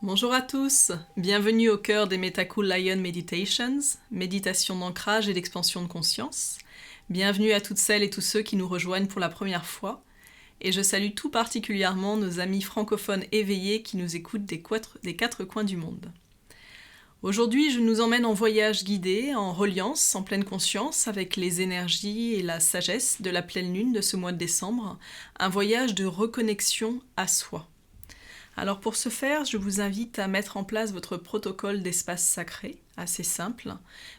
Bonjour à tous, bienvenue au cœur des Metacool Lion Meditations, méditation d'ancrage et d'expansion de conscience. Bienvenue à toutes celles et tous ceux qui nous rejoignent pour la première fois. Et je salue tout particulièrement nos amis francophones éveillés qui nous écoutent des quatre coins du monde. Aujourd'hui, je nous emmène en voyage guidé, en reliance, en pleine conscience, avec les énergies et la sagesse de la pleine lune de ce mois de décembre, un voyage de reconnexion à soi. Alors pour ce faire, je vous invite à mettre en place votre protocole d'espace sacré, assez simple.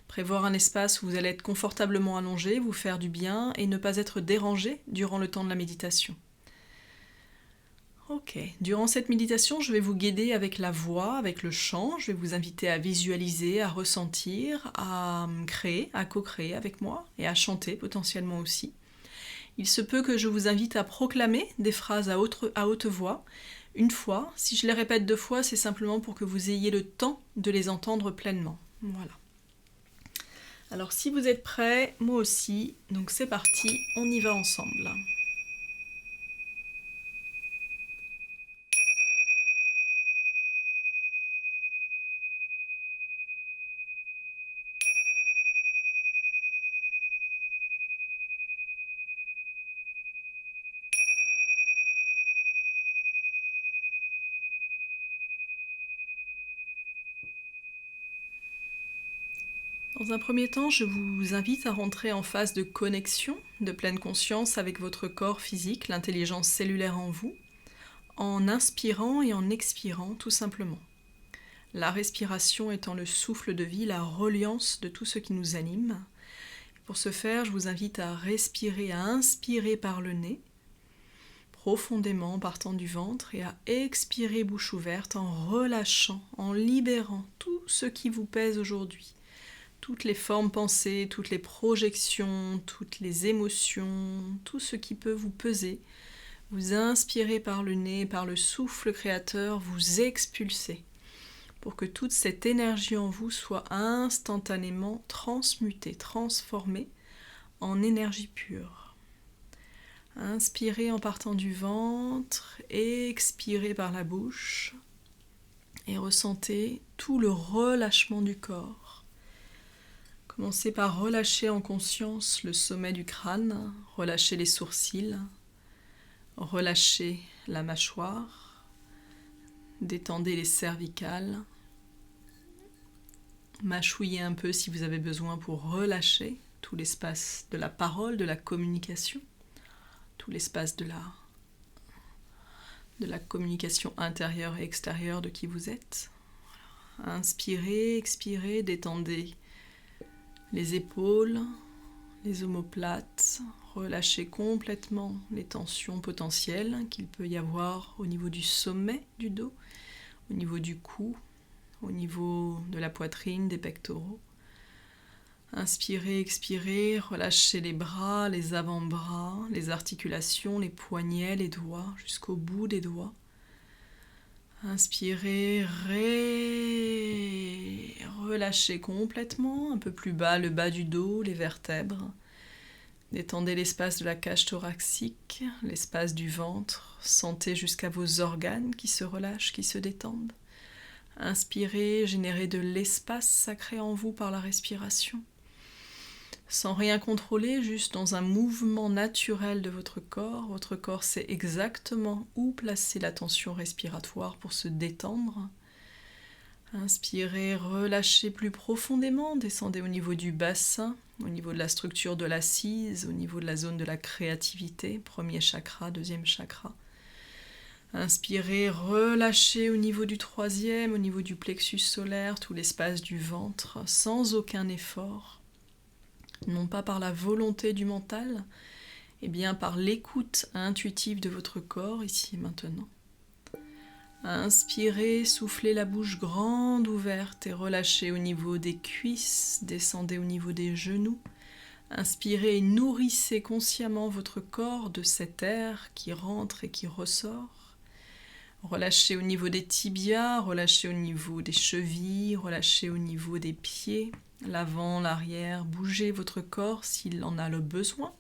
Prévoir un espace où vous allez être confortablement allongé, vous faire du bien et ne pas être dérangé durant le temps de la méditation. Ok, durant cette méditation, je vais vous guider avec la voix, avec le chant. Je vais vous inviter à visualiser, à ressentir, à créer, à co-créer avec moi et à chanter potentiellement aussi. Il se peut que je vous invite à proclamer des phrases à haute voix. Une fois, si je les répète 2 fois, c'est simplement pour que vous ayez le temps de les entendre pleinement. Voilà. Alors si vous êtes prêts, moi aussi, donc c'est parti, on y va ensemble. Dans un premier temps, je vous invite à rentrer en phase de connexion, de pleine conscience avec votre corps physique, l'intelligence cellulaire en vous, en inspirant et en expirant tout simplement. La respiration étant le souffle de vie, la reliance de tout ce qui nous anime. Pour ce faire, je vous invite à respirer, à inspirer par le nez, profondément en partant du ventre, et à expirer bouche ouverte en relâchant, en libérant tout ce qui vous pèse aujourd'hui. Toutes les formes pensées, toutes les projections, toutes les émotions, tout ce qui peut vous peser. Vous inspirez par le nez, par le souffle créateur, vous expulsez pour que toute cette énergie en vous soit instantanément transmutée, transformée en énergie pure. Inspirez en partant du ventre, expirez par la bouche et ressentez tout le relâchement du corps. Commencez par relâcher en conscience le sommet du crâne, relâchez les sourcils, relâchez la mâchoire, détendez les cervicales, mâchouillez un peu si vous avez besoin pour relâcher tout l'espace de la parole, de la communication, tout l'espace de la communication intérieure et extérieure de qui vous êtes. Voilà. Inspirez, expirez, détendez les épaules, les omoplates, relâchez complètement les tensions potentielles qu'il peut y avoir au niveau du sommet du dos, au niveau du cou, au niveau de la poitrine, des pectoraux. Inspirez, expirez, relâchez les bras, les avant-bras, les articulations, les poignets, les doigts, jusqu'au bout des doigts. Inspirez, relâchez complètement, un peu plus bas, le bas du dos, les vertèbres. Détendez l'espace de la cage thoracique, l'espace du ventre. Sentez jusqu'à vos organes qui se relâchent, qui se détendent. Inspirez, générez de l'espace sacré en vous par la respiration. Sans rien contrôler, juste dans un mouvement naturel de votre corps sait exactement où placer la tension respiratoire pour se détendre. Inspirez, relâchez plus profondément, descendez au niveau du bassin, au niveau de la structure de l'assise, au niveau de la zone de la créativité, premier chakra, deuxième chakra. Inspirez, relâchez au niveau du troisième, au niveau du plexus solaire, tout l'espace du ventre, sans aucun effort. Non pas par la volonté du mental, et bien par l'écoute intuitive de votre corps, ici et maintenant. Inspirez, soufflez la bouche grande ouverte et relâchez au niveau des cuisses, descendez au niveau des genoux. Inspirez et nourrissez consciemment votre corps de cet air qui rentre et qui ressort. Relâchez au niveau des tibias, relâchez au niveau des chevilles, relâchez au niveau des pieds. L'avant, l'arrière, bougez votre corps s'il en a le besoin.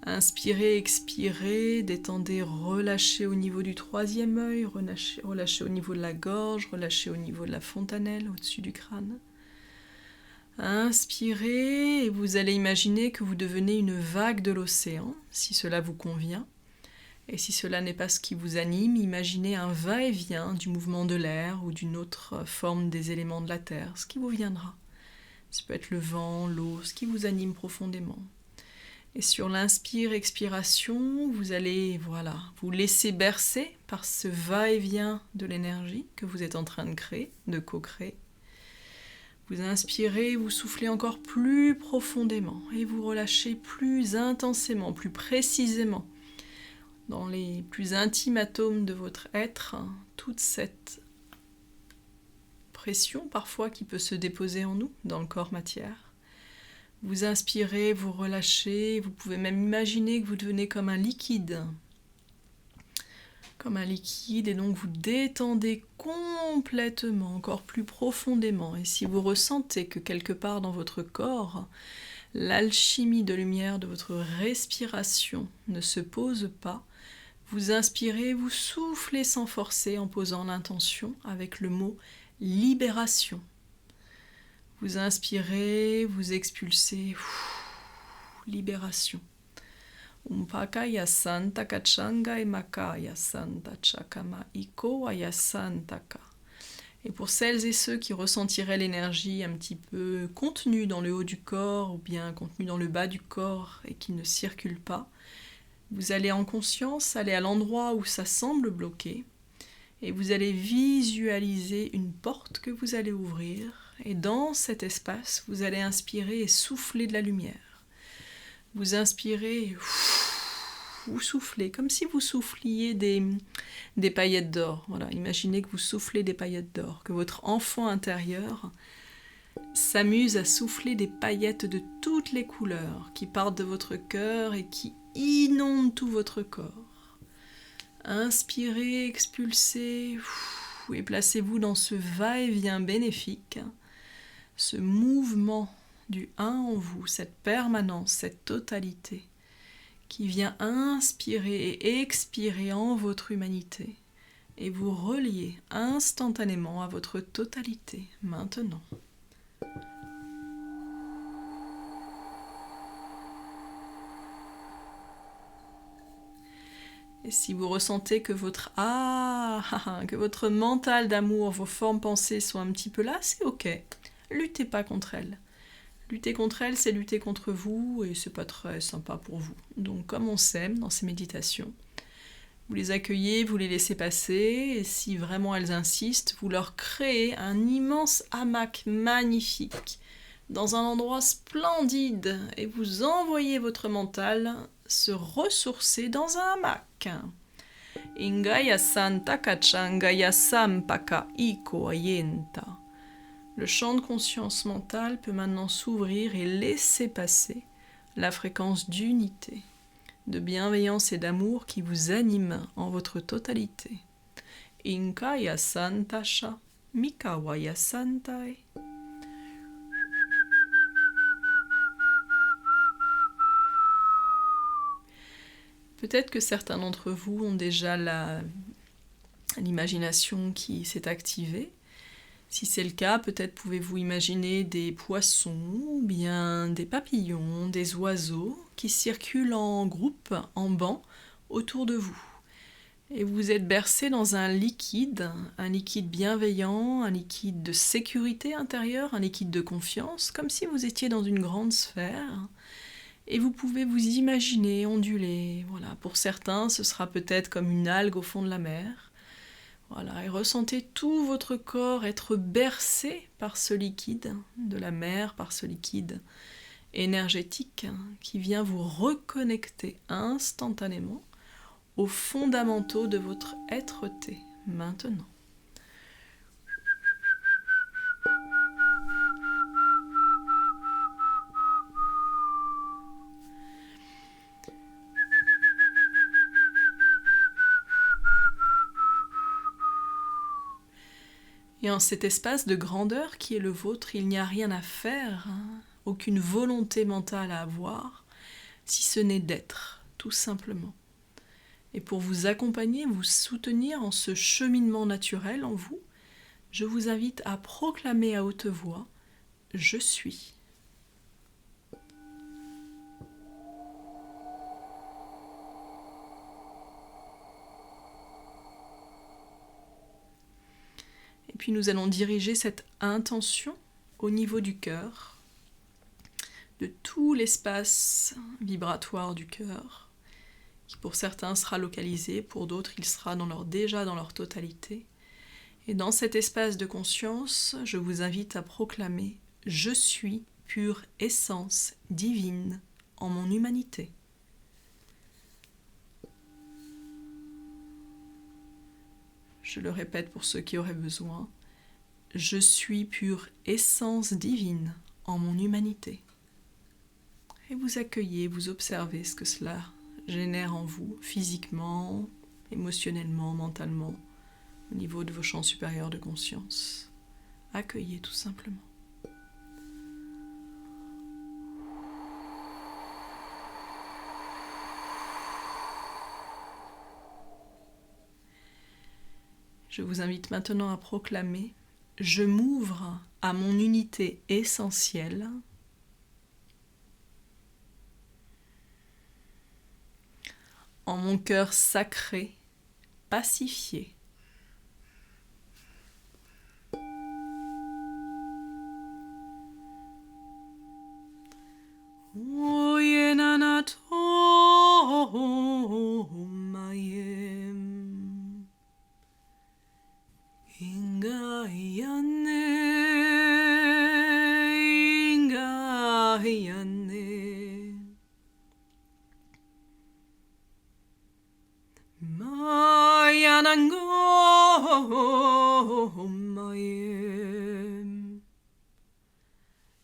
Inspirez, expirez, détendez, relâchez au niveau du troisième œil, relâchez au niveau de la gorge, relâchez au niveau de la fontanelle, au-dessus du crâne. Inspirez et vous allez imaginer que vous devenez une vague de l'océan, si cela vous convient. Et si cela n'est pas ce qui vous anime, imaginez un va-et-vient du mouvement de l'air ou d'une autre forme des éléments de la terre, ce qui vous viendra. Ça peut être le vent, l'eau, ce qui vous anime profondément. Et sur l'inspire-expiration, vous allez vous laisser bercer par ce va-et-vient de l'énergie que vous êtes en train de créer, de co-créer. Vous inspirez, vous soufflez encore plus profondément et vous relâchez plus intensément, plus précisément, dans les plus intimes atomes de votre être, toute cette pression parfois qui peut se déposer en nous, dans le corps matière. Vous inspirez, vous relâchez, vous pouvez même imaginer que vous devenez comme un liquide. Et donc vous détendez complètement, encore plus profondément. Et si vous ressentez que quelque part dans votre corps, l'alchimie de lumière de votre respiration ne se pose pas, vous inspirez, vous soufflez sans forcer en posant l'intention avec le mot libération. Vous inspirez, vous expulsez, libération. Umpakaya Santa Kachanga Emakaya Santa Chakama Iko Aya Santaka. Et pour celles et ceux qui ressentiraient l'énergie un petit peu contenue dans le haut du corps ou bien contenue dans le bas du corps et qui ne circule pas, vous allez en conscience aller à l'endroit où ça semble bloqué et vous allez visualiser une porte que vous allez ouvrir et dans cet espace, vous allez inspirer et souffler de la lumière. Vous inspirez, vous soufflez, comme si vous souffliez des paillettes d'or. Voilà, imaginez que vous soufflez des paillettes d'or, que votre enfant intérieur s'amuse à souffler des paillettes de toutes les couleurs qui partent de votre cœur et qui inondent tout votre corps. Inspirez, expulsez, et placez-vous dans ce va-et-vient bénéfique, ce mouvement du un en vous, cette permanence, cette totalité qui vient inspirer et expirer en votre humanité et vous relier instantanément à votre totalité maintenant. Et si vous ressentez que votre mental d'amour, vos formes pensées sont un petit peu là, c'est ok. Luttez pas contre elles. Lutter contre elles, c'est lutter contre vous et c'est pas très sympa pour vous. Donc comme on s'aime dans ces méditations, vous les accueillez, vous les laissez passer et si vraiment elles insistent, vous leur créez un immense hamac magnifique dans un endroit splendide et vous envoyez votre mental se ressourcer dans un hamac. Ingaya Santa Kachangaya Sampaka Iko Ayenta. Le champ de conscience mentale peut maintenant s'ouvrir et laisser passer la fréquence d'unité, de bienveillance et d'amour qui vous anime en votre totalité. Inkaya Santasha, Mikawaya Santai. Peut-être que certains d'entre vous ont déjà l'imagination qui s'est activée. Si c'est le cas, peut-être pouvez-vous imaginer des poissons, ou bien des papillons, des oiseaux qui circulent en groupe, en banc, autour de vous. Et vous êtes bercé dans un liquide bienveillant, un liquide de sécurité intérieure, un liquide de confiance, comme si vous étiez dans une grande sphère. Et vous pouvez vous imaginer onduler. Voilà. Pour certains, ce sera peut-être comme une algue au fond de la mer. Voilà, et ressentez tout votre corps être bercé par ce liquide de la mer, par ce liquide énergétique qui vient vous reconnecter instantanément aux fondamentaux de votre être-té maintenant. Et en cet espace de grandeur qui est le vôtre, il n'y a rien à faire, aucune volonté mentale à avoir, si ce n'est d'être. tout simplement. Et pour vous accompagner, vous soutenir en ce cheminement naturel en vous, je vous invite à proclamer à haute voix « Je suis ». Et puis nous allons diriger cette intention au niveau du cœur, de tout l'espace vibratoire du cœur, qui pour certains sera localisé, pour d'autres il sera déjà dans leur totalité. Et dans cet espace de conscience, je vous invite à proclamer « Je suis pure essence divine en mon humanité ». Je le répète pour ceux qui auraient besoin. Je suis pure essence divine en mon humanité. Et vous accueillez, vous observez ce que cela génère en vous, physiquement, émotionnellement, mentalement, au niveau de vos champs supérieurs de conscience. Accueillez tout simplement. Je vous invite maintenant à proclamer « Je m'ouvre à mon unité essentielle » en mon cœur sacré, pacifié.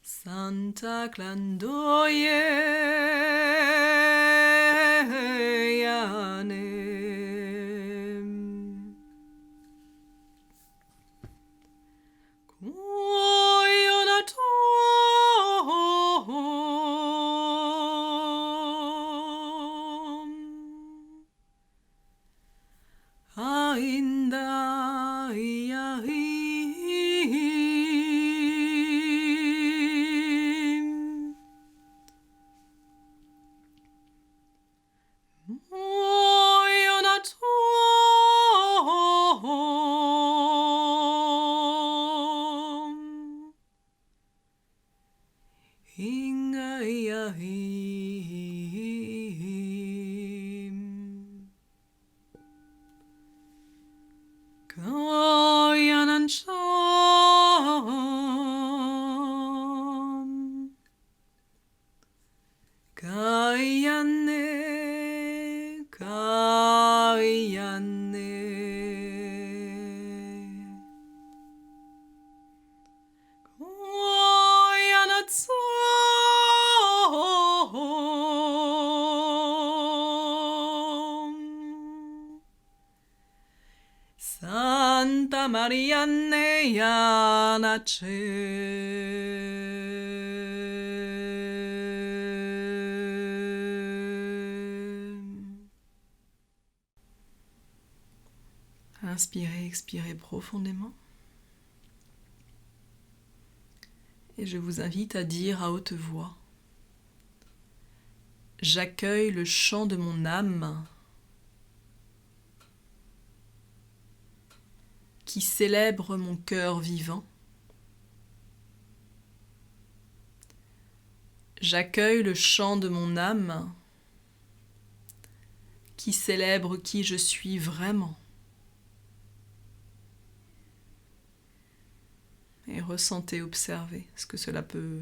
Santa Clandoye Yanem Koyonatom Ainda Yahim Moyonatom Inga Yahim Kayanan Sham Kayane Kayane Koyanatsom Santa Marianne Yanache. Inspirez, expirez profondément. Et je vous invite à dire à haute voix « J'accueille le chant de mon âme qui célèbre mon cœur vivant. J'accueille le chant de mon âme qui célèbre qui je suis vraiment. » Et ressentez, observez ce que cela peut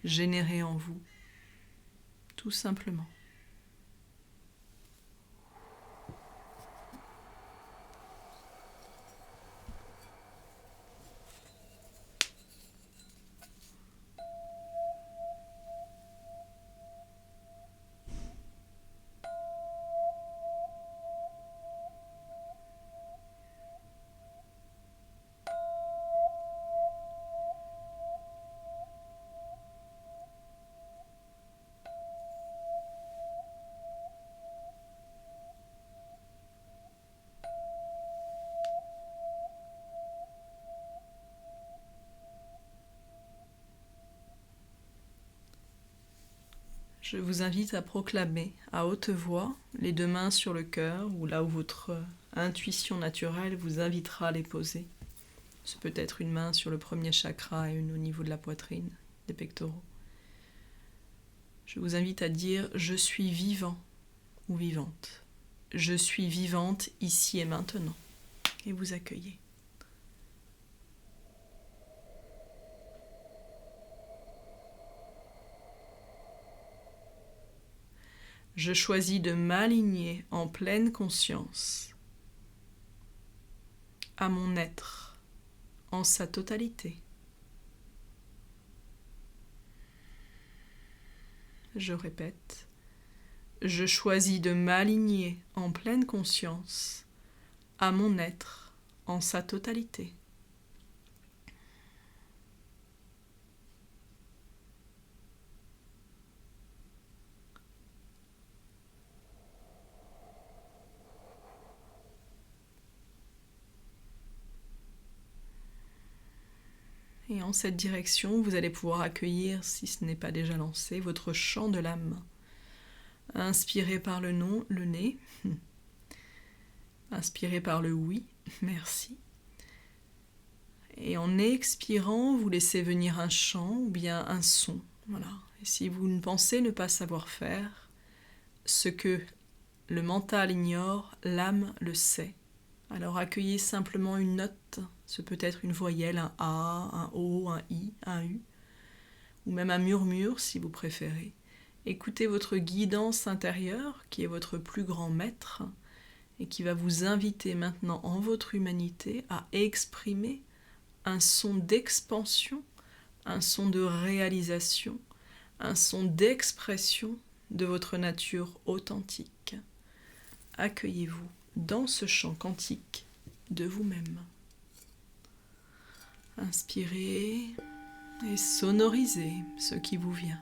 générer en vous, tout simplement. Je vous invite à proclamer à haute voix, les deux mains sur le cœur ou là où votre intuition naturelle vous invitera à les poser. Ce peut être une main sur le premier chakra et une au niveau de la poitrine, des pectoraux. Je vous invite à dire « Je suis vivant » ou vivante. Je suis vivante ici et maintenant. Et vous accueillez. Je choisis de m'aligner en pleine conscience à mon être en sa totalité. Je répète, je choisis de m'aligner en pleine conscience à mon être en sa totalité. Et en cette direction, vous allez pouvoir accueillir, si ce n'est pas déjà lancé, votre chant de l'âme. Inspirez par le nez. Inspirez par le oui, merci. Et en expirant, vous laissez venir un chant ou bien un son. Voilà. Et si vous ne pensez ne pas savoir faire, ce que le mental ignore, l'âme le sait. Alors accueillez simplement une note, ce peut être une voyelle, un A, un O, un I, un U, ou même un murmure si vous préférez. Écoutez votre guidance intérieure, qui est votre plus grand maître, et qui va vous inviter maintenant en votre humanité à exprimer un son d'expansion, un son de réalisation, un son d'expression de votre nature authentique. Accueillez-vous dans ce chant quantique de vous-même. Inspirez et sonorisez ce qui vous vient.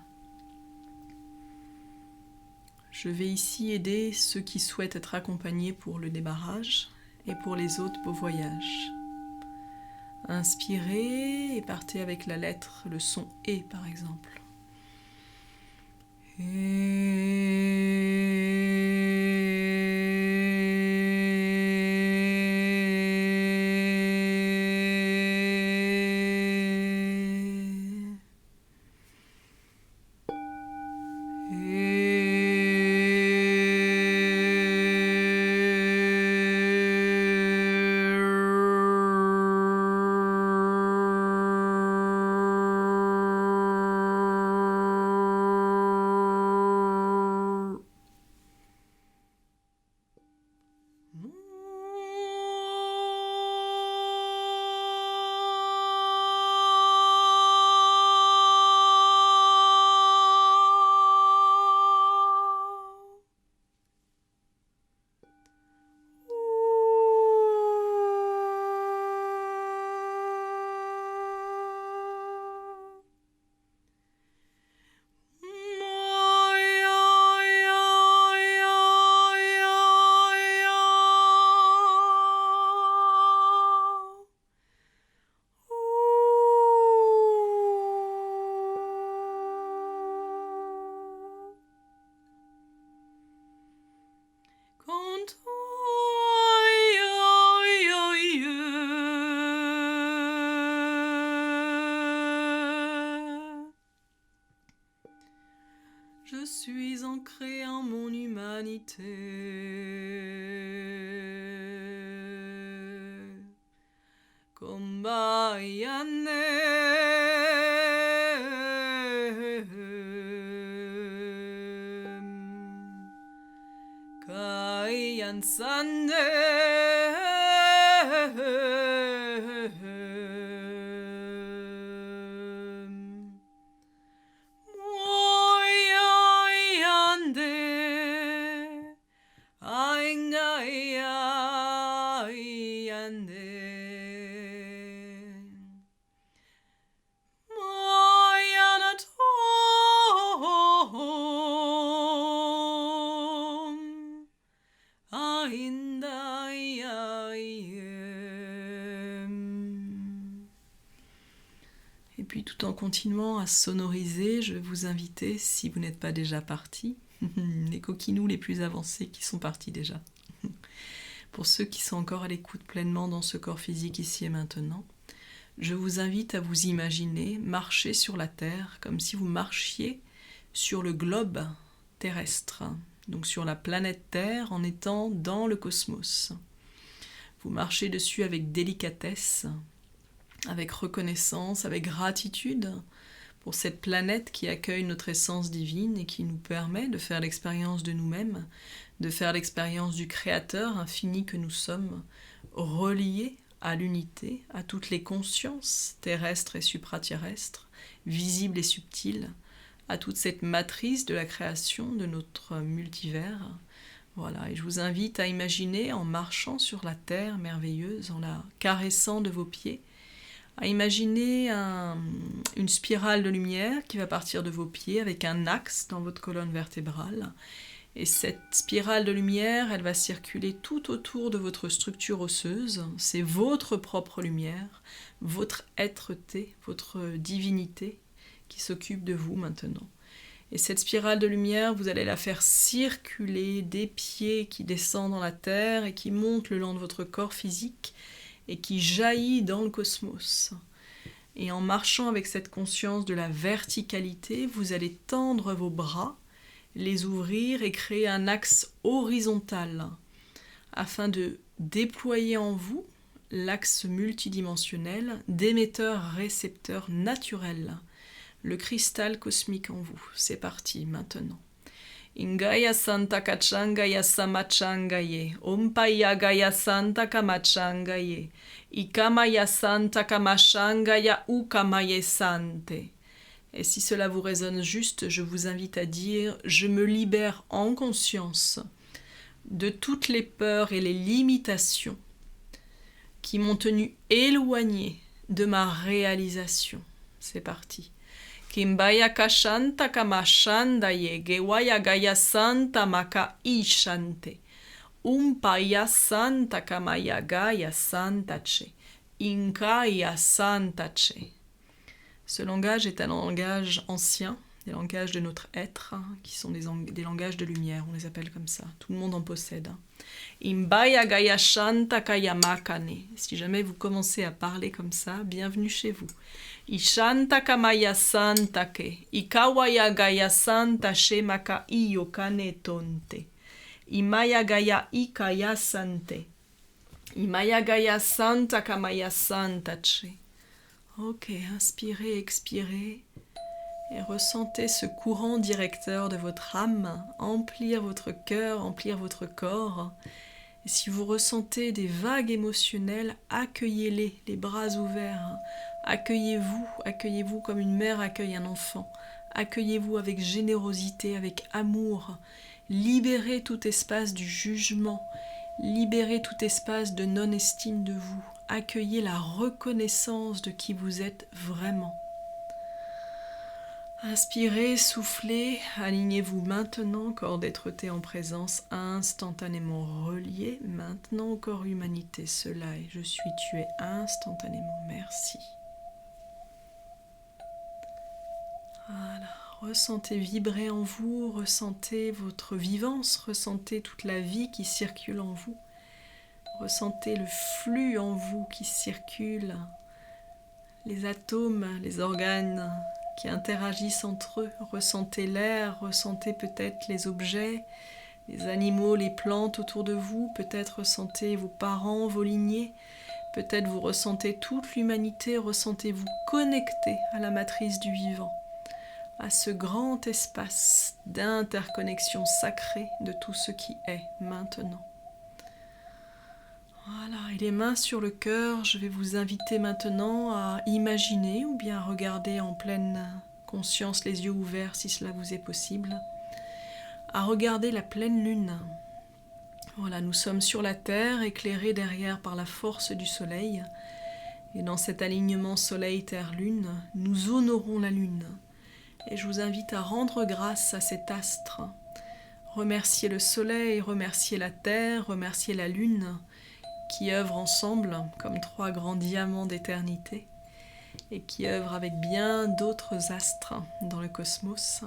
Je vais ici aider ceux qui souhaitent être accompagnés pour le démarrage et pour les autres beaux voyages. Inspirez et partez avec la lettre, le son « et » par exemple. Je suis ancré en mon humanité. Kombayanem Kayansanem Moyayande Aingayayande Moyanatom Aindayande puis tout en continuant à sonoriser, je vais vous inviter, si vous n'êtes pas déjà partis, les coquinous les plus avancés qui sont partis déjà. Pour ceux qui sont encore à l'écoute pleinement dans ce corps physique ici et maintenant, je vous invite à vous imaginer marcher sur la Terre comme si vous marchiez sur le globe terrestre, donc sur la planète Terre en étant dans le cosmos. Vous marchez dessus avec délicatesse, avec reconnaissance, avec gratitude pour cette planète qui accueille notre essence divine et qui nous permet de faire l'expérience de nous-mêmes, de faire l'expérience du Créateur infini que nous sommes, reliés à l'unité, à toutes les consciences terrestres et supraterrestres, visibles et subtiles, à toute cette matrice de la création de notre multivers. Voilà, et je vous invite à imaginer en marchant sur la terre merveilleuse, en la caressant de vos pieds, à imaginer une spirale de lumière qui va partir de vos pieds avec un axe dans votre colonne vertébrale. Et cette spirale de lumière, elle va circuler tout autour de votre structure osseuse. C'est votre propre lumière, votre être-té, votre divinité qui s'occupe de vous maintenant. Et cette spirale de lumière, vous allez la faire circuler des pieds qui descendent dans la terre et qui montent le long de votre corps physique et qui jaillit dans le cosmos. Et en marchant avec cette conscience de la verticalité, vous allez tendre vos bras, les ouvrir et créer un axe horizontal afin de déployer en vous l'axe multidimensionnel d'émetteur-récepteur naturel, le cristal cosmique en vous. C'est parti maintenant. Ingaya Santa Kachangaya Samachangaye, Ompaya Gaya Santa Kamachangaye, Ikamaya Santa Kamachangaya Ukamaye Sante. Et si cela vous résonne juste, je vous invite à dire « Je me libère en conscience de toutes les peurs et les limitations qui m'ont tenu éloigné de ma réalisation. » C'est parti. Kimbaya kashanta kamashandaye gewaya gaya santa maka ishante. Umpaya santa kamaya gaya santache. Inkaya santache. Ce langage est un langage ancien, des langages de notre être, qui sont des langages de lumière, on les appelle comme ça. Tout le monde en possède. Imbaya gaya shanta kaya makane. Si jamais vous commencez à parler comme ça, bienvenue chez vous. Ishanta kamaya santa ke, ikawaya gaya santa shemaka iyo kane tonte. Imaya gaya ikaya sante. Imaya gaya santa kamaya santa che. Ok, inspirez, expirez et ressentez ce courant directeur de votre âme emplir votre cœur, emplir votre corps. Et si vous ressentez des vagues émotionnelles, accueillez-les, les bras ouverts. Accueillez-vous comme une mère accueille un enfant. Accueillez-vous avec générosité, avec amour. Libérez tout espace du jugement. Libérez tout espace de non-estime de vous. Accueillez la reconnaissance de qui vous êtes vraiment. Inspirez, soufflez, alignez-vous maintenant, corps d'être-té en présence, instantanément relié, maintenant au corps humanité, cela est, je suis, tu es instantanément, merci. Voilà, ressentez vibrer en vous, ressentez votre vivance, ressentez toute la vie qui circule en vous, ressentez le flux en vous qui circule, les atomes, les organes qui interagissent entre eux, ressentez l'air, ressentez peut-être les objets, les animaux, les plantes autour de vous, peut-être ressentez vos parents, vos lignées, peut-être vous ressentez toute l'humanité, ressentez-vous connecté à la matrice du vivant, à ce grand espace d'interconnexion sacrée de tout ce qui est maintenant. Voilà, et les mains sur le cœur, je vais vous inviter maintenant à imaginer ou bien à regarder en pleine conscience, les yeux ouverts si cela vous est possible, à regarder la pleine lune. Voilà, nous sommes sur la terre, éclairés derrière par la force du soleil, et dans cet alignement soleil-terre-lune, nous honorons la lune. Et je vous invite à rendre grâce à cet astre, remercier le soleil, remercier la terre, remercier la lune, qui œuvrent ensemble comme trois grands diamants d'éternité. et qui œuvre avec bien d'autres astres dans le cosmos.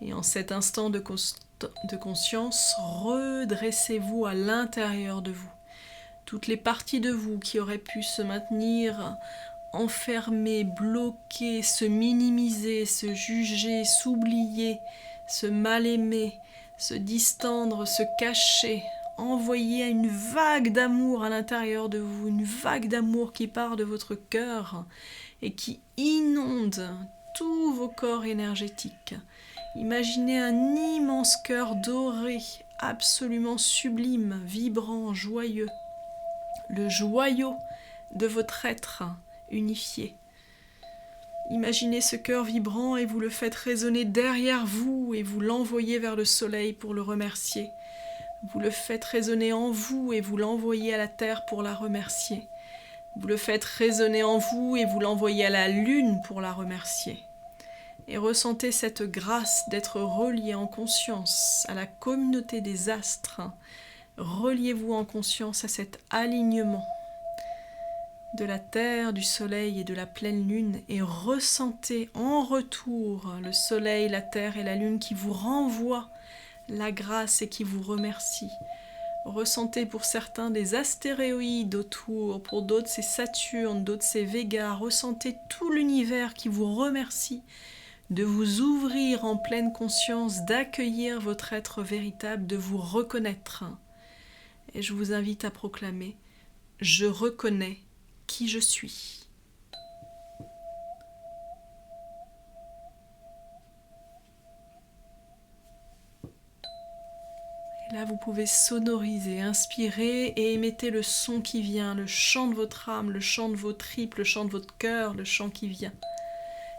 Et en cet instant de conscience, redressez-vous à l'intérieur de vous. Toutes les parties de vous qui auraient pu se maintenir enfermées, bloquées, se minimiser, se juger, s'oublier, se mal aimer, se distendre, se cacher, envoyez une vague d'amour à l'intérieur de vous, une vague d'amour qui part de votre cœur et qui inonde tous vos corps énergétiques. Imaginez un immense cœur doré, absolument sublime, vibrant, joyeux, le joyau de votre être unifié. Imaginez ce cœur vibrant et vous le faites résonner derrière vous et vous l'envoyez vers le soleil pour le remercier. Vous le faites résonner en vous et vous l'envoyez à la terre pour la remercier. Vous le faites résonner en vous et vous l'envoyez à la lune pour la remercier. Et ressentez cette grâce d'être relié en conscience à la communauté des astres. Reliez-vous en conscience à cet alignement de la terre, du soleil et de la pleine lune et ressentez en retour le soleil, la terre et la lune qui vous renvoient la grâce et qui vous remercient. Ressentez pour certains des astéroïdes autour, pour d'autres c'est Saturne, d'autres c'est Véga. Ressentez tout l'univers qui vous remercie de vous ouvrir en pleine conscience, d'accueillir votre être véritable, de vous reconnaître. Et je vous invite à proclamer « Je reconnais qui je suis ». Et là, vous pouvez sonoriser, inspirer et émettez le son qui vient, le chant de votre âme, le chant de vos tripes, le chant de votre cœur, le chant qui vient.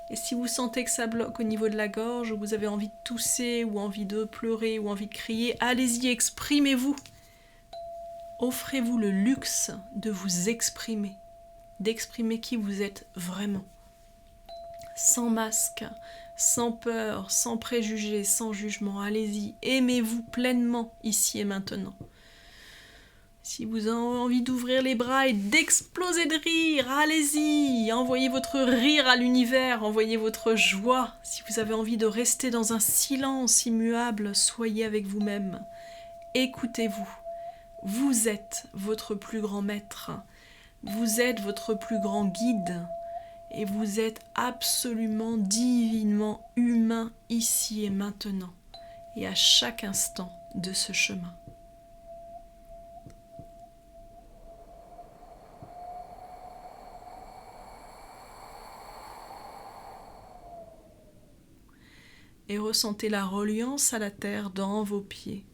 Et si vous sentez que ça bloque au niveau de la gorge, ou vous avez envie de tousser, ou envie de pleurer, ou envie de crier, allez-y, exprimez-vous. Offrez-vous le luxe de vous exprimer, d'exprimer qui vous êtes vraiment. Sans masque, sans peur, sans préjugés, sans jugement, allez-y, aimez-vous pleinement ici et maintenant. Si vous avez envie d'ouvrir les bras et d'exploser de rire, allez-y, envoyez votre rire à l'univers, envoyez votre joie. Si vous avez envie de rester dans un silence immuable, soyez avec vous-même. Écoutez-vous. Vous êtes votre plus grand maître. Vous êtes votre plus grand guide. Et vous êtes absolument divinement humain ici et maintenant, et à chaque instant de ce chemin. Et ressentez la reliance à la terre dans vos pieds,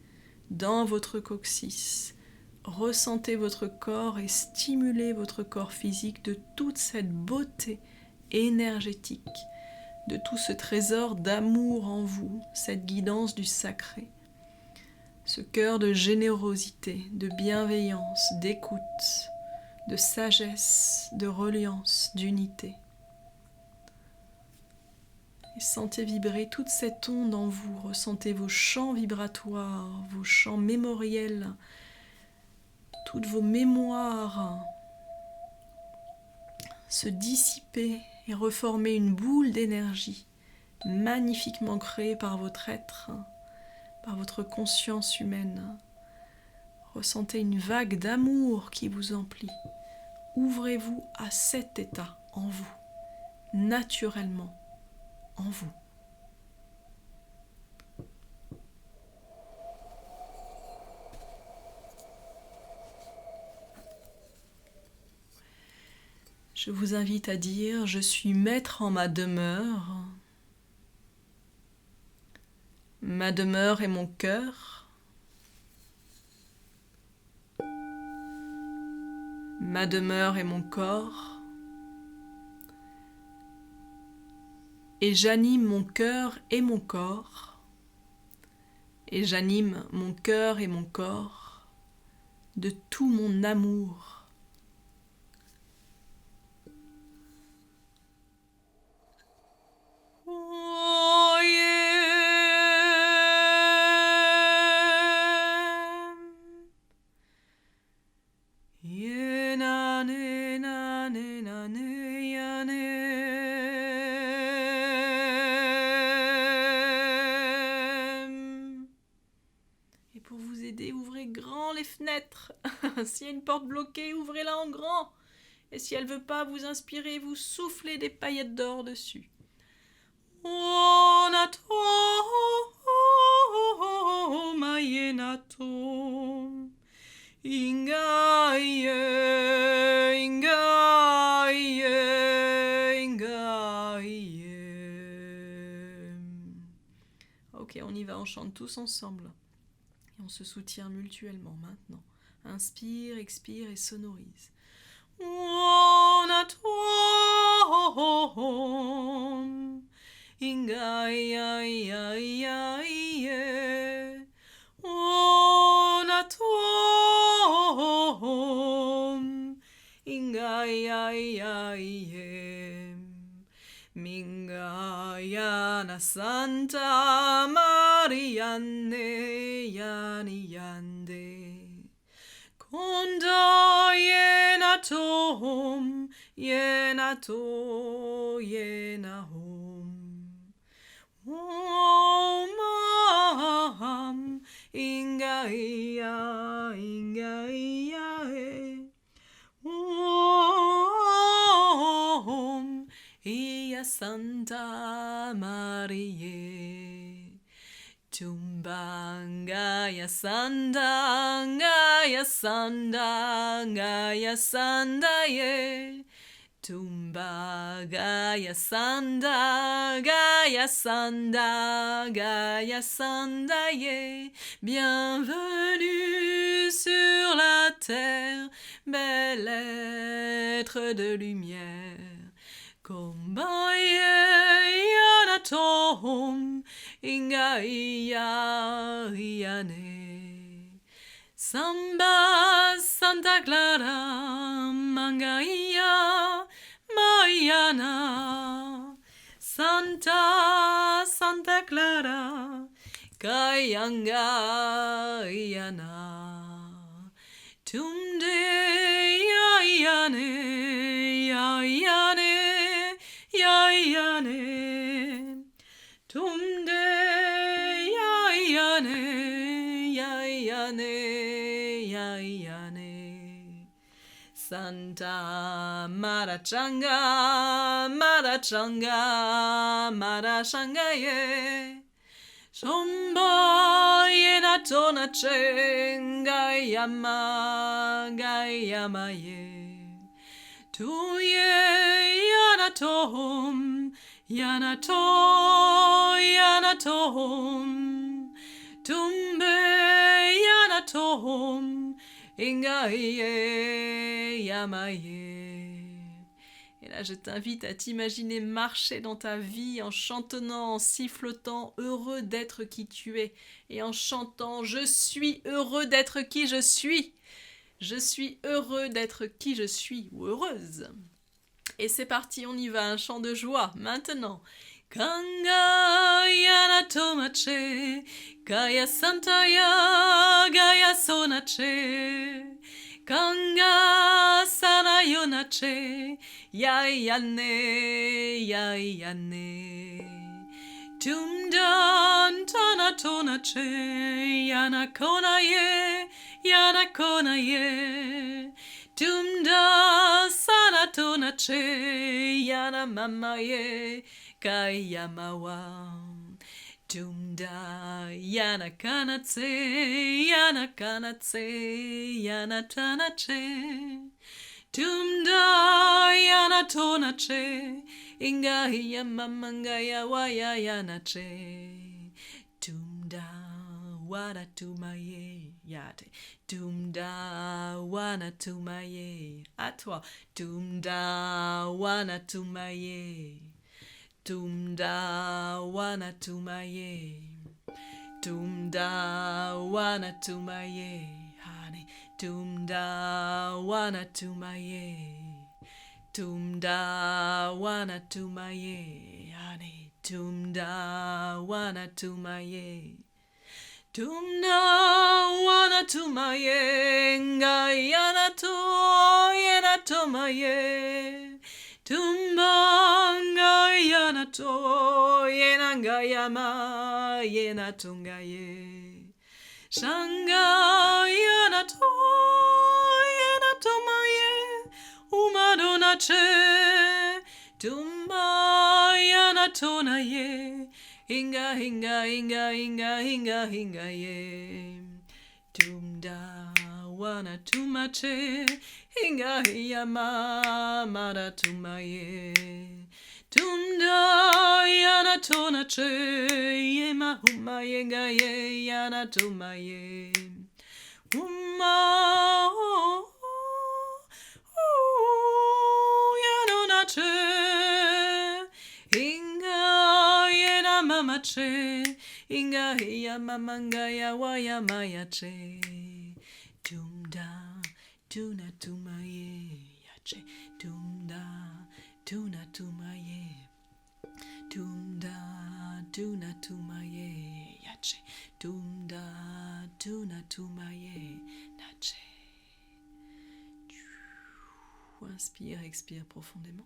dans votre coccyx. Ressentez votre corps et stimulez votre corps physique de toute cette beauté énergétique, de tout ce trésor d'amour en vous, cette guidance du sacré, ce cœur de générosité, de bienveillance, d'écoute, de sagesse, de reliance, d'unité. Et sentez vibrer toute cette onde en vous, ressentez vos champs vibratoires, vos champs mémoriels, toutes vos mémoires se dissiper et reformer une boule d'énergie magnifiquement créée par votre être, par votre conscience humaine. Ressentez une vague d'amour qui vous emplit. Ouvrez-vous à cet état en vous, naturellement en vous. Je vous invite à dire « Je suis maître en ma demeure ». Ma demeure est mon cœur. Ma demeure est mon corps. Et j'anime mon cœur et mon corps. Et j'anime mon cœur et mon corps de tout mon amour. fenêtre. S'il y a une porte bloquée, ouvrez-la en grand. Et si elle ne veut pas vous inspirer, vous soufflez des paillettes d'or dessus. Onato maienato ingaie ingaie ingaie. Ok, on y va, on chante tous ensemble. Et on se soutient mutuellement maintenant. Inspire, expire et sonorise. Onato ingaie onato ingaie mingayana Santa Marianne yani yande konda yenatom yenato yenahom Om ingaia ingaia Om ia Santa Maria Tumbangaya Sanda Gaya Sanda Gaya Sanda ye Tumba Gaya Sanda Gaya Sanda ye. Bienvenue sur la terre, bel être de lumière. Kombaye yanatom ingaya yane. Samba Santa Clara Mangaia Mayana Santa Clara Kayanga Yana Tumde Yayane Yayane Yayane Tumde Yayane Yayane Yayane Santa Marachanga Marachanga Marachanga ye Somba Yenatona Chenga Yama Gayama ye Tuye Yanatom Yanato Yanatom Tumbe Yanatom Ingaye Yamaye. Et là, je t'invite à t'imaginer marcher dans ta vie en chantonnant, en sifflotant, heureux d'être qui tu es. Et en chantant, je suis heureux d'être qui je suis. Je suis heureux d'être qui je suis, ou heureuse. Et c'est parti, on y va, un chant de joie, maintenant. Kanga yana tomache, Gaya Santaya, Gaya Sonache, Kanga Sanayonache, Yayane, Yayane. Tumdan Tanatonache, Yanakonaye, Yanakonaye. Tumda Sanatonache, Yana Mamaye, Kayamawa. Tumda Yana Kanatse, Yana Kanatse, Yana Tanache. Tumda Yana Tonache, Ingaya Mamangaya Waya Yanache. Tumda Wana Tumaye Yate. Tumda Wana Tumaye. À toi. Tumda Wana Tumaye. Tumda Wana Tumaye. Tumda Wana Tumaye. Honey. Tumda Wana Tumaye. Tumda Wana Tumaye. Honey. Tumda Wana Tumaye. Tumna wana tumaye, ngayana to yena tomaye. Tumba ngayana to yena ngayama yena tungaye. Shangayana to nache, tumba yana tona ye, hinga hinga hinga hinga hinga hinga ye, tumda wana tumache, hinga hiya mada tumaye, tumda yana tona che, ye mahuma yenga ye yana tumaye, uma Inga yena mama che, inga hiya mamanga ya waya maya che, tumda tuna tumaye yache, tumda tuna tumaye, tumda tuna tumaye yache, tumda tuna tumaye nache. Inspire, expire profondément.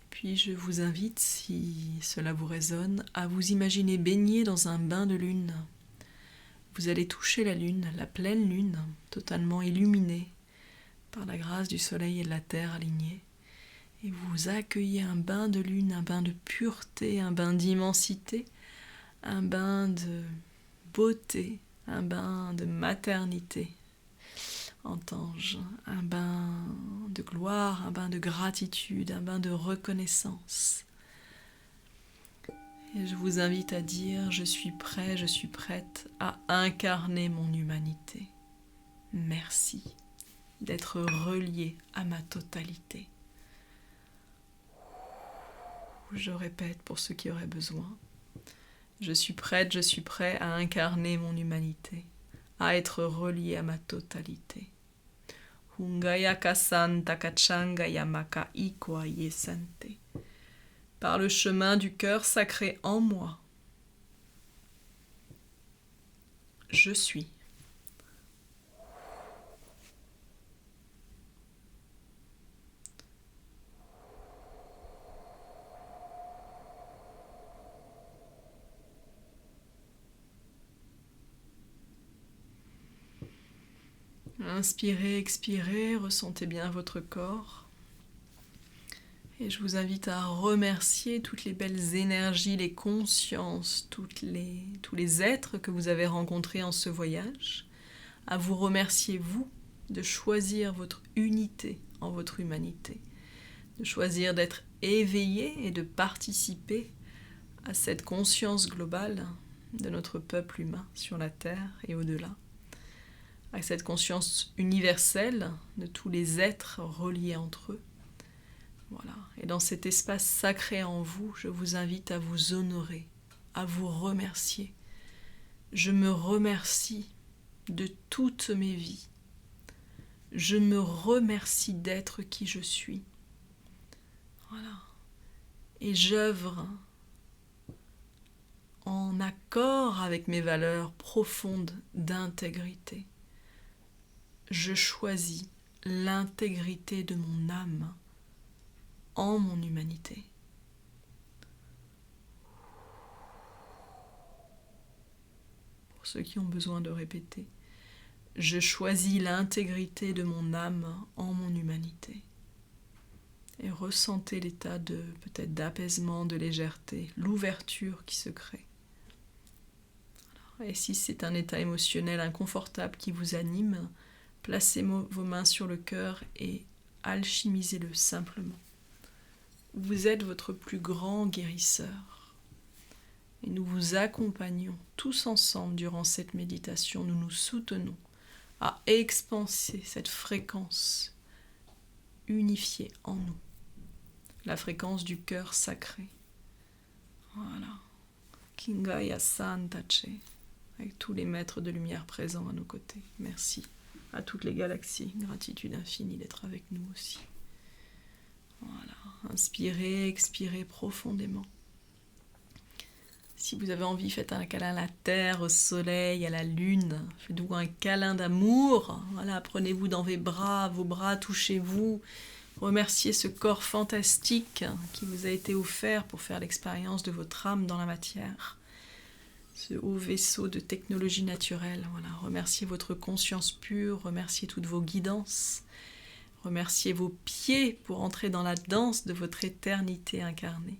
Puis je vous invite, si cela vous résonne, à vous imaginer baigner dans un bain de lune. Vous allez toucher la lune, la pleine lune, totalement illuminée par la grâce du soleil et de la terre alignés. Et vous accueillez un bain de lune, un bain de pureté, un bain d'immensité, un bain de beauté, un bain de maternité, entends-je, un bain de gloire, un bain de gratitude, un bain de reconnaissance. Et je vous invite à dire « Je suis prêt, je suis prête à incarner mon humanité. Merci d'être relié à ma totalité. » Je répète pour ceux qui auraient besoin. Je suis prête, je suis prêt à incarner mon humanité, à être relié à ma totalité. Hungayaka santa kachanga yamaka ikwa yesante. Par le chemin du cœur sacré en moi, je suis. Inspirez, expirez, ressentez bien votre corps. Et je vous invite à remercier toutes les belles énergies, les consciences, tous les êtres que vous avez rencontrés en ce voyage. À vous remercier, vous, de choisir votre unité en votre humanité. De choisir d'être éveillé et de participer à cette conscience globale de notre peuple humain sur la Terre et au-delà. À cette conscience universelle de tous les êtres reliés entre eux. Voilà. Et dans cet espace sacré en vous, je vous invite à vous honorer, à vous remercier. Je me remercie de toutes mes vies. Je me remercie d'être qui je suis. Voilà. Et j'œuvre en accord avec mes valeurs profondes d'intégrité. Je choisis l'intégrité de mon âme en mon humanité. Pour ceux qui ont besoin de répéter, je choisis l'intégrité de mon âme en mon humanité. Et ressentez l'état de peut-être d'apaisement, de légèreté, l'ouverture qui se crée. Et si c'est un état émotionnel inconfortable qui vous anime, placez vos mains sur le cœur et alchimisez-le simplement. Vous êtes votre plus grand guérisseur. Et nous vous accompagnons tous ensemble durant cette méditation. Nous nous soutenons à expanser cette fréquence unifiée en nous. La fréquence du cœur sacré. Voilà. Kingaya Santache. Avec tous les maîtres de lumière présents à nos côtés. Merci à toutes les galaxies. Gratitude infinie d'être avec nous aussi. Voilà. Inspirez, expirez profondément. Si vous avez envie, faites un câlin à la terre, au soleil, à la lune. Faites-vous un câlin d'amour. Voilà, prenez-vous dans vos bras, touchez-vous. Remerciez ce corps fantastique qui vous a été offert pour faire l'expérience de votre âme dans la matière. Ce haut vaisseau de technologie naturelle. Voilà. Remerciez votre conscience pure, remerciez toutes vos guidances, remerciez vos pieds pour entrer dans la danse de votre éternité incarnée.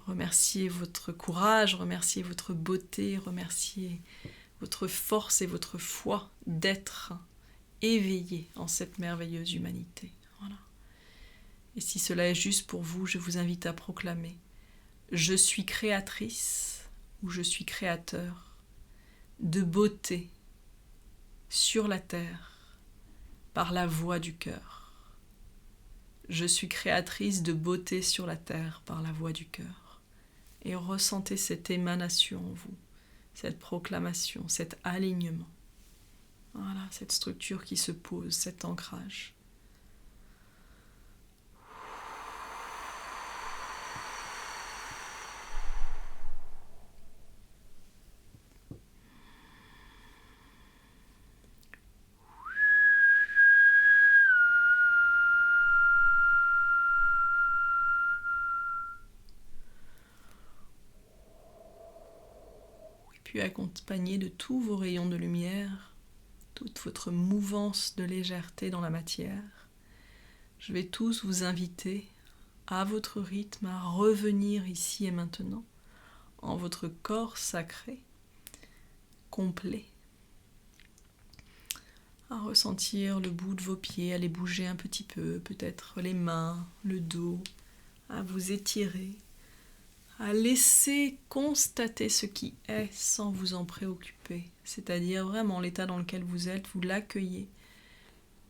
Remerciez votre courage, remerciez votre beauté, remerciez votre force et votre foi d'être éveillé en cette merveilleuse humanité. Voilà. Et si cela est juste pour vous, je vous invite à proclamer « Je suis créatrice » ou « Je suis créateur » de beauté sur la terre par la voix du cœur. Je suis créatrice de beauté sur la terre par la voix du cœur. Et ressentez cette émanation en vous, cette proclamation, cet alignement. Voilà, cette structure qui se pose, cet ancrage. Puis accompagné de tous vos rayons de lumière, toute votre mouvance de légèreté dans la matière, je vais tous vous inviter à votre rythme à revenir ici et maintenant en votre corps sacré, complet, à ressentir le bout de vos pieds, à les bouger un petit peu, peut-être les mains, le dos, à vous étirer, à laisser constater ce qui est sans vous en préoccuper, c'est-à-dire vraiment l'état dans lequel vous êtes, vous l'accueillez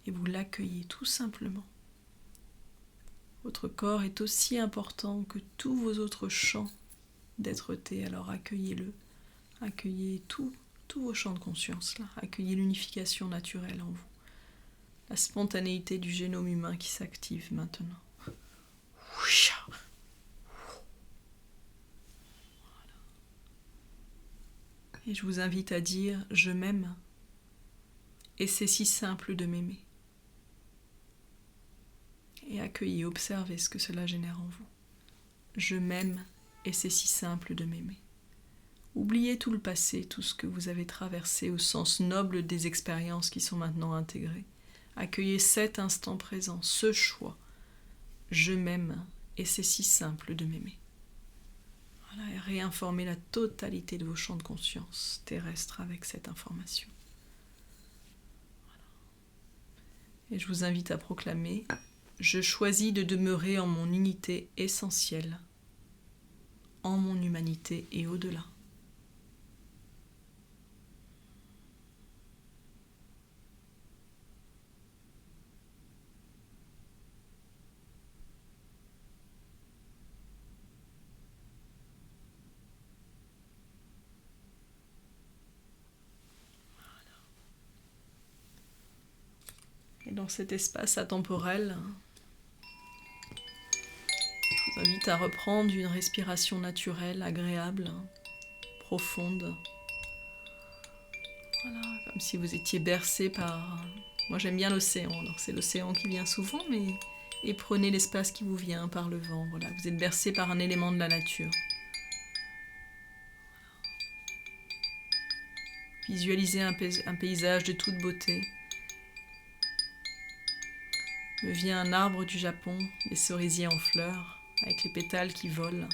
et vous l'accueillez tout simplement. Votre corps est aussi important que tous vos autres champs d'être-té, alors accueillez-le, accueillez tous vos champs de conscience là, accueillez l'unification naturelle en vous, la spontanéité du génome humain qui s'active maintenant. Et je vous invite à dire « Je m'aime » et c'est si simple de m'aimer. Et accueillez, observez ce que cela génère en vous. Je m'aime et c'est si simple de m'aimer. Oubliez tout le passé, tout ce que vous avez traversé au sens noble des expériences qui sont maintenant intégrées. Accueillez cet instant présent, ce choix. Je m'aime et c'est si simple de m'aimer. Voilà, et réinformez la totalité de vos champs de conscience terrestres avec cette information. Voilà. Et je vous invite à proclamer « Je choisis de demeurer en mon unité essentielle, en mon humanité et au-delà. » Et dans cet espace atemporel, je vous invite à reprendre une respiration naturelle, agréable, profonde. Voilà, comme si vous étiez bercé par... Moi j'aime bien l'océan, alors c'est l'océan qui vient souvent, mais... Et prenez l'espace qui vous vient par le vent. Voilà, vous êtes bercé par un élément de la nature. Visualisez un paysage de toute beauté. Me vient un arbre du Japon, des cerisiers en fleurs, avec les pétales qui volent.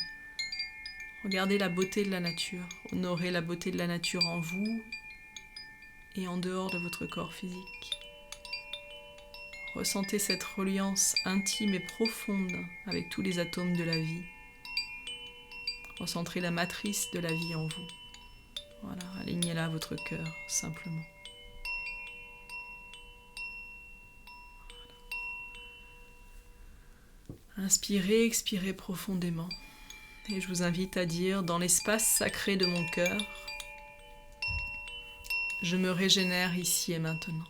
Regardez la beauté de la nature, honorez la beauté de la nature en vous et en dehors de votre corps physique. Ressentez cette reliance intime et profonde avec tous les atomes de la vie. Ressentez la matrice de la vie en vous. Voilà, alignez-la à votre cœur, simplement. Inspirez, expirez profondément. Et je vous invite à dire, dans l'espace sacré de mon cœur, je me régénère ici et maintenant.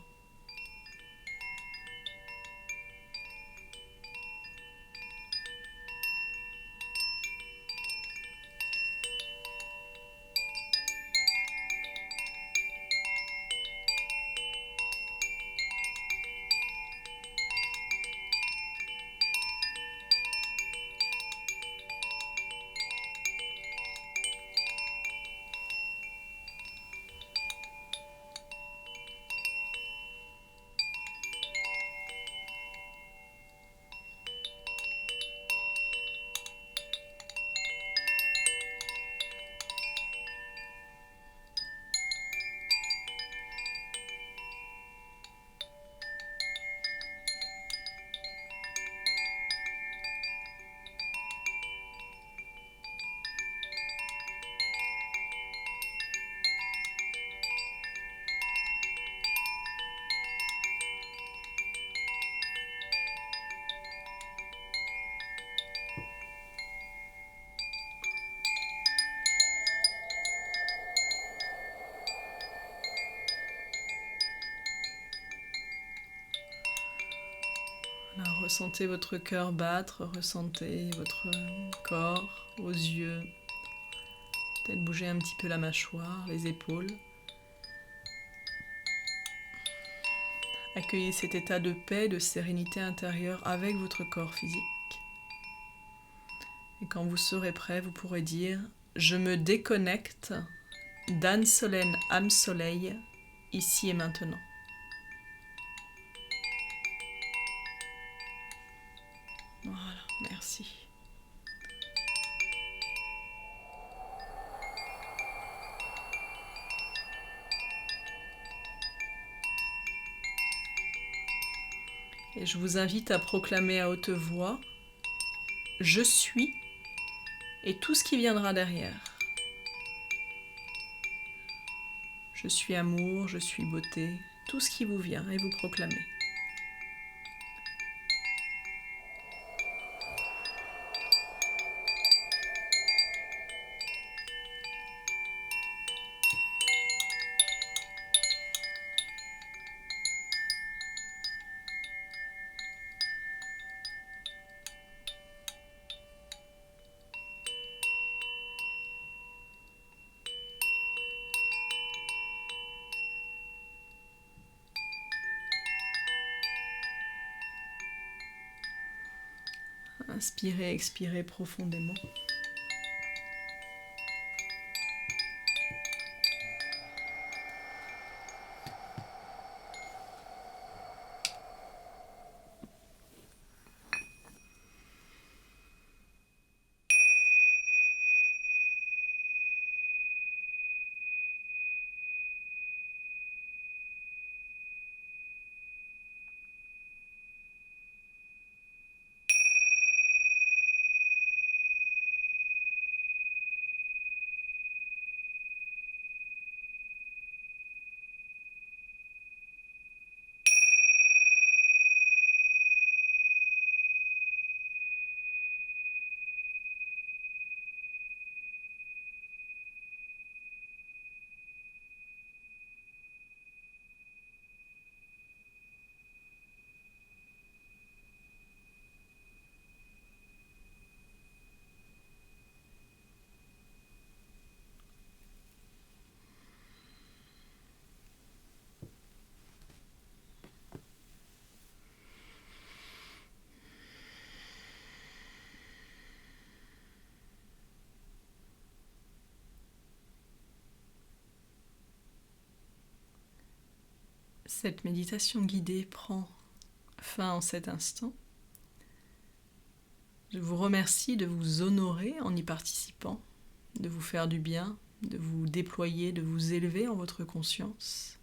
Ressentez votre cœur battre, ressentez votre corps, vos yeux. Peut-être bouger un petit peu la mâchoire, les épaules. Accueillez cet état de paix, de sérénité intérieure avec votre corps physique. Et quand vous serez prêt, vous pourrez dire « Je me déconnecte d'Anne Solène, âme soleil, ici et maintenant ». Voilà, merci. Et je vous invite à proclamer à haute voix « Je suis » et tout ce qui viendra derrière. Je suis amour, je suis beauté, tout ce qui vous vient et vous proclamez. Inspirez, expirez profondément. Cette méditation guidée prend fin en cet instant. Je vous remercie de vous honorer en y participant, de vous faire du bien, de vous déployer, de vous élever en votre conscience.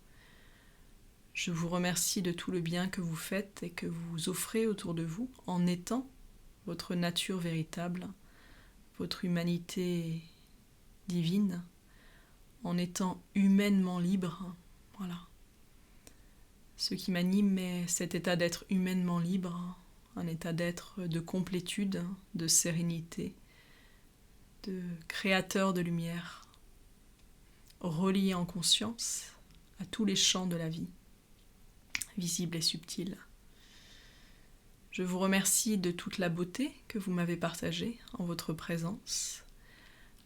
Je vous remercie de tout le bien que vous faites et que vous offrez autour de vous en étant votre nature véritable, votre humanité divine, en étant humainement libre. Voilà. Ce qui m'anime est cet état d'être humainement libre, un état d'être de complétude, de sérénité, de créateur de lumière, relié en conscience à tous les champs de la vie, visibles et subtils. Je vous remercie de toute la beauté que vous m'avez partagée en votre présence.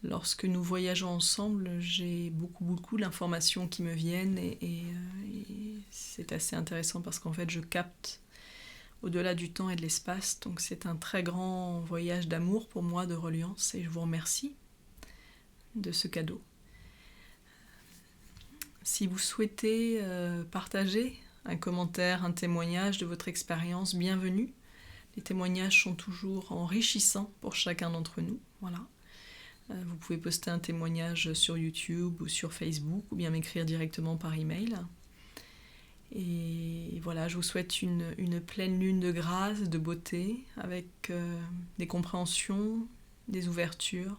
Lorsque nous voyageons ensemble, j'ai beaucoup d'informations qui me viennent et c'est assez intéressant parce qu'en fait je capte au-delà du temps et de l'espace, donc c'est un très grand voyage d'amour pour moi, de reliance, et je vous remercie de ce cadeau. Si vous souhaitez partager un commentaire, un témoignage de votre expérience, bienvenue. Les témoignages sont toujours enrichissants pour chacun d'entre nous. Voilà. Vous pouvez poster un témoignage sur YouTube ou sur Facebook ou bien m'écrire directement par email. Et voilà, je vous souhaite une pleine lune de grâce, de beauté, avec des compréhensions, des ouvertures,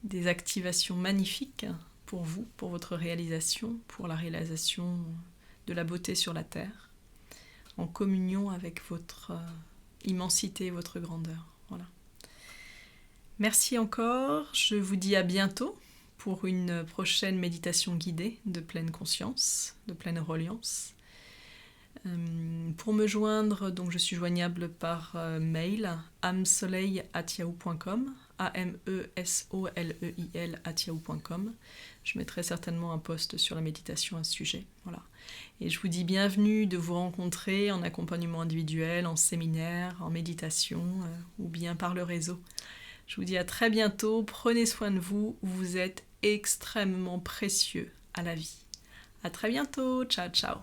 des activations magnifiques pour vous, pour votre réalisation, pour la réalisation de la beauté sur la Terre, en communion avec votre immensité et votre grandeur. Voilà. Merci encore, je vous dis à bientôt pour une prochaine méditation guidée de pleine conscience, de pleine reliance. Pour me joindre, donc je suis joignable par mail amsoleil@yahoo.com, amesoleil@yahoo.com. Je mettrai certainement un post sur la méditation à ce sujet. Voilà. Et je vous dis bienvenue de vous rencontrer en accompagnement individuel, en séminaire, en méditation ou bien par le réseau. Je vous dis à très bientôt, prenez soin de vous, vous êtes extrêmement précieux à la vie. À très bientôt, ciao ciao.